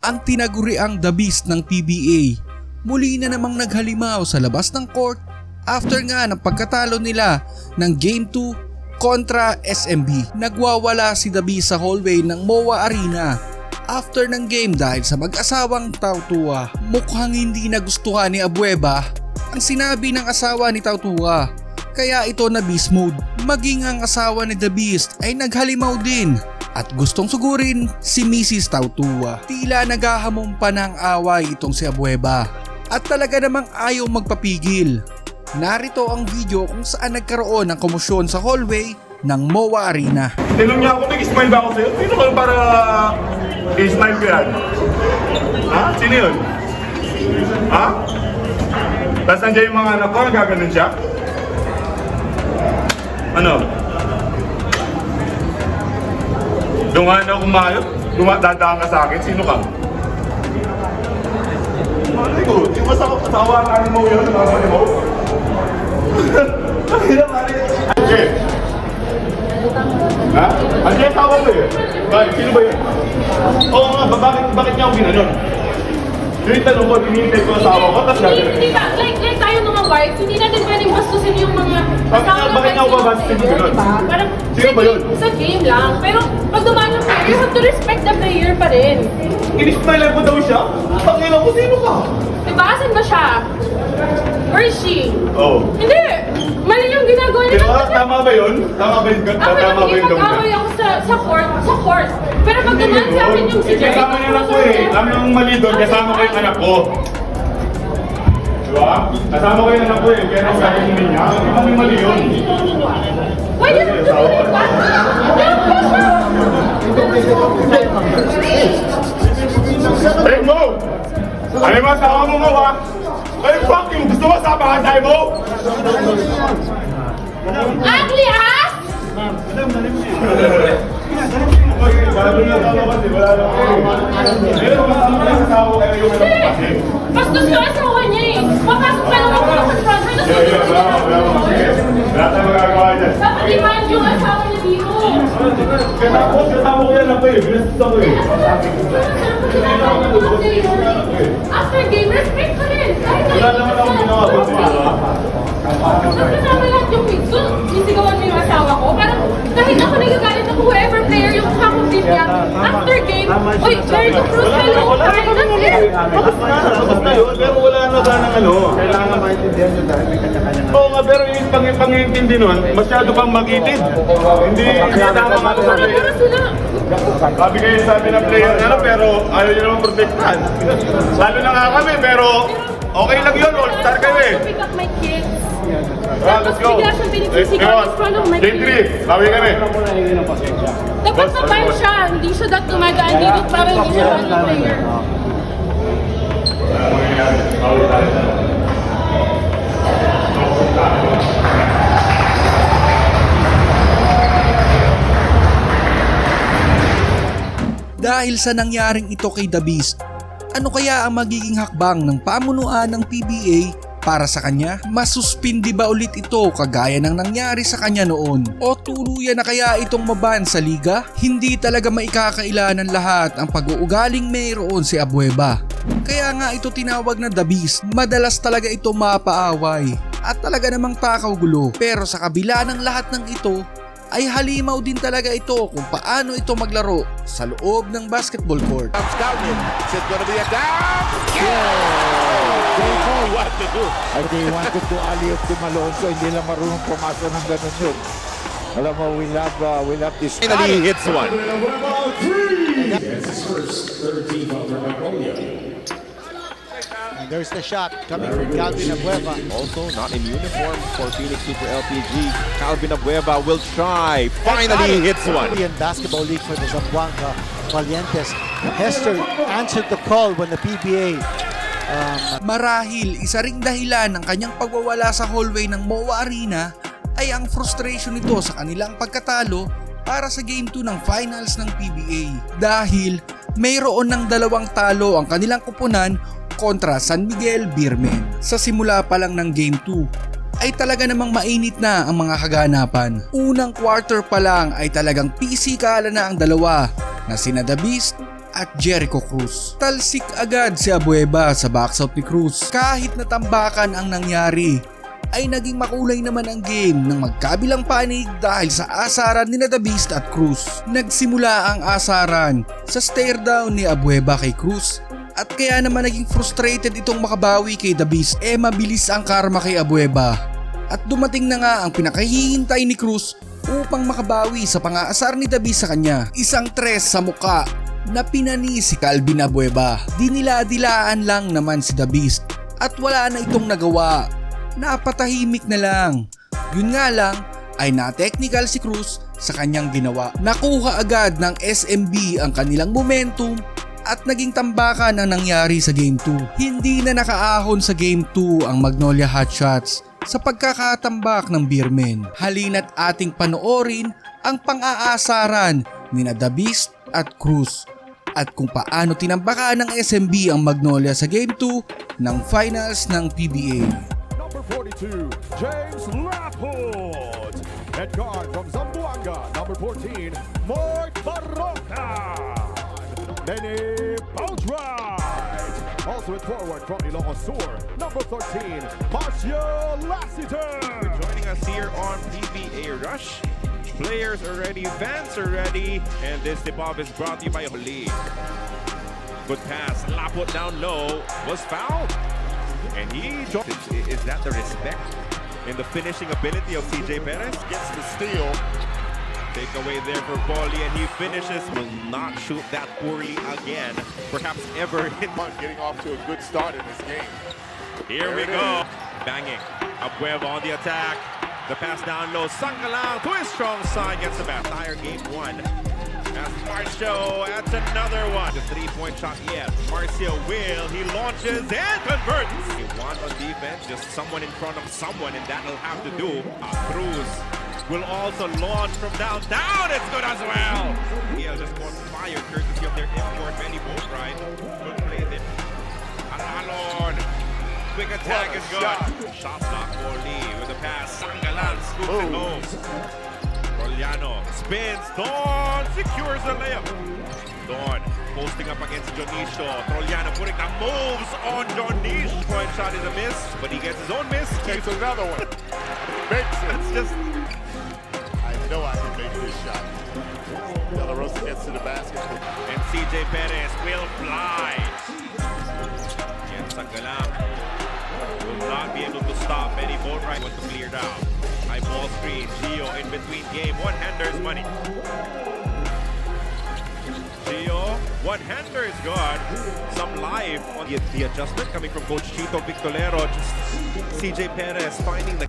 ang tinaguriang The Beast ng PBA muli na namang naghalimaw sa labas ng court after nga ng pagkatalo nila ng Game 2 kontra SMB. Nagwawala si The Beast sa hallway ng MOA Arena after ng game dahil sa mag-asawang Tautua. Mukhang hindi nagustuhan ni Abueva ang sinabi ng asawa ni Tautua, kaya ito na beast mode. Maging ang asawa ni The Beast ay naghalimaw din at gustong sugurin si Mrs. Tautua. Tila naghahamon pa ng away itong si Abueva at talaga namang ayaw magpapigil. Narito ang video kung saan nagkaroon ng komosyon sa hallway ng MOA Arena. Tinanong niya ako, nag-smile ba ako sa'yo? Sino ka para i-smile ko yan? Ha? Sino yun? Ha? Tapos nandiyan yung mga anak ko, nagkaganon siya? Ano? Dungan ako kumayot? Dadaan ka sa akin? Sino ka? Malay ko, yung masawa ang animo yun, ang animo. Okay. Ha? Ano yung tawag mo yun? Bakit? Sino ba yun? Oo nga, bakit niya ako ginanon? Yung tanong ko, hinihintay ko asawa ko, tapos gagawin. Hindi ka, like tayo mga wife, hindi natin pwedeng bastusin yung mga Bakit niya ako babastusin yung gano'n? Parang, Sino ba yun? Sa game lang, pero pag dumaan yung player, you have to respect the player pa rin. In-smile ko daw siya? Pangilan ko, sino ka? Diba, asan ba siya? Where is she? Oo. Hindi! Mali yung ginagawa niya. Diba, tama ba yun? Tama ba yun? Ako Tama ba naman, yun? ipag-away ako sa court. Pero pag dumaan sa akin yung si Jerry, kasama niyo na po eh. Kami yung mali doon, kasama ko yung anak ko. Diba? Kasama ko yung anak ko eh. Kaya nang sabi niya, kami mali yun. why did you do that? Hey mo! Ano yung masawa mo mo ha? Ay fucking gusto mo sa bahay mo? Ugly ass! Sabi niya tama kasi wala lang eh. Pero ang asawa kayo yung anak kasi. Bastos yung asawa niya eh. Papasok pa lang ako sa front. Wala tayong magagawa dyan. Dapat i-mind yung asawa niya dito. Kasama ko yan ako eh. Binastos ako eh. After game, respect pa rin. Wala naman akong ginawa ko siya. Kasama lahat yung kids. So, sisigawan mo yung asawa ko. Parang kahit ako nagagalit ako, whoever player yung kakumpit niya. After game, oy, Jerry to Cruz, hello. Tapos na yun, pero wala na ba ng ano? Kailangan maintindihan nyo dahil may kanya-kanya na. Oo nga, pero yung pang-intindi nun, masyado pang magitid. Hindi tama nga sa player. Sabi ng player ano, pero ayaw nyo naman protektahan. Lalo na nga kami, pero okay lang yun, all-star kayo eh. Pick up my kids. Let's go. Bigla siyang pinigsisigaw in front of my Game kids. 3, sabi kami. Dapat naman siya. Hindi siya dat tumagaan dito para hindi siya running player. Dahil sa nangyaring ito kay The Beast, ano kaya ang magiging hakbang ng pamunuan ng PBA para sa kanya? Masuspindi ba ulit ito kagaya ng nangyari sa kanya noon? O tuluyan na kaya itong maban sa liga? Hindi talaga maikakaila ng lahat ang pag-uugaling mayroon si Abueva. Kaya nga ito tinawag na The Beast. Madalas talaga ito mapaaway at talaga namang takaw gulo. Pero sa kabila ng lahat ng ito, ay halimaw din talaga ito kung paano ito maglaro sa loob ng basketball court. What to do? Ay, they wanted to alley-oop to Malonzo. Hindi lang marunong pumasok ng ganun yun. Alam mo, we love this. Finally hits one. And there's the shot coming from Calvin Abueva. Also not in uniform for Phoenix Super LPG. Calvin Abueva will try. Finally hits one. Korean Basketball League for the Zamboanga Valientes. Hester answered the call when the PBA Marahil isa ring dahilan ng kanyang pagwawala sa hallway ng MOA Arena ay ang frustration nito sa kanilang pagkatalo para sa Game 2 ng finals ng PBA. Dahil mayroon ng 2 talo ang kanilang kupunan kontra San Miguel Beermen. Sa simula pa lang ng Game 2 ay talaga namang mainit na ang mga kaganapan. Unang quarter pa lang ay talagang pisikalan na ang dalawa na sina The Beast at Jericho Cruz. Talsik agad si Abueva sa boxout ni Cruz. Kahit natambakan ang nangyari, ay naging makulay naman ang game ng magkabilang panig dahil sa asaran ni The Beast at Cruz. Nagsimula ang asaran sa stare down ni Abueva kay Cruz at kaya naman naging frustrated itong makabawi kay The Beast. Mabilis ang karma kay Abueva at dumating na nga ang pinakahihintay ni Cruz upang makabawi sa pang-aasar ni The Beast sa kanya. Isang tres sa muka na pinani si Calvin Abueva. Dinila-dilaan lang naman si The Beast at wala na itong nagawa. Napatahimik na lang. Yun nga lang ay na-technical si Cruz sa kanyang ginawa. Nakuha agad ng SMB ang kanilang momentum at naging tambakan ang nangyari sa Game 2. Hindi na nakaahon sa Game 2 ang Magnolia Hotshots sa pagkakatambak ng Beermen. Halina't ating panoorin ang pang-aasaran ni The Beast at Cruz at kung paano tinambakan ng SMB ang Magnolia sa Game 2 ng finals ng PBA. Number 42, James Laport. Head guard from Zamboanga, number 14, Mark Barroca. Benny Boatwright. Also at forward from Ilocos Sur, number 13, Marcio Lassiter. Joining us here on PBA Rush. Players are ready, fans are ready, and this tip-off is brought to you by Holi. Good pass, Laport down low, was fouled. And he is that the respect in the finishing ability of CJ Perez? Gets the steal. Take away there for Bolly, and he finishes. Will not shoot that poorly again, perhaps ever hit. Getting off to a good start in this game. Here we go. Banging. Abueva on the attack. The pass down low. Sangalang to his strong side. Gets the back. Entire game 1. As Marcio adds another one. The three-point shot yet. Marcio will. He launches and converts. He won on defense. Just someone in front of someone, and that'll have to do. Cruz will also launch from downtown. It's good as well. Yeah, just on fire courtesy of their import Benny Boatwright. Good play there. Alalon. Quick attack is good. Shot block for Lee with the pass. Sangalan scoops it home. Roliano spins. Don secures the layup. Don posting up against Jonicio. Roliano putting the moves on Jonicio. Point shot is a miss, but he gets his own miss. Takes another one. Makes it. It's just I know I can make this shot. De La Rosa gets to the basket. and CJ Perez will fly. Yan Sangalang will not be able to stop Benny Boatwright was to clear down. High ball screen. Gio in between game. One-hander's money. Gio, one-hander is good. Some live on the adjustment coming from Coach Chito Victolero. Just CJ Perez finding the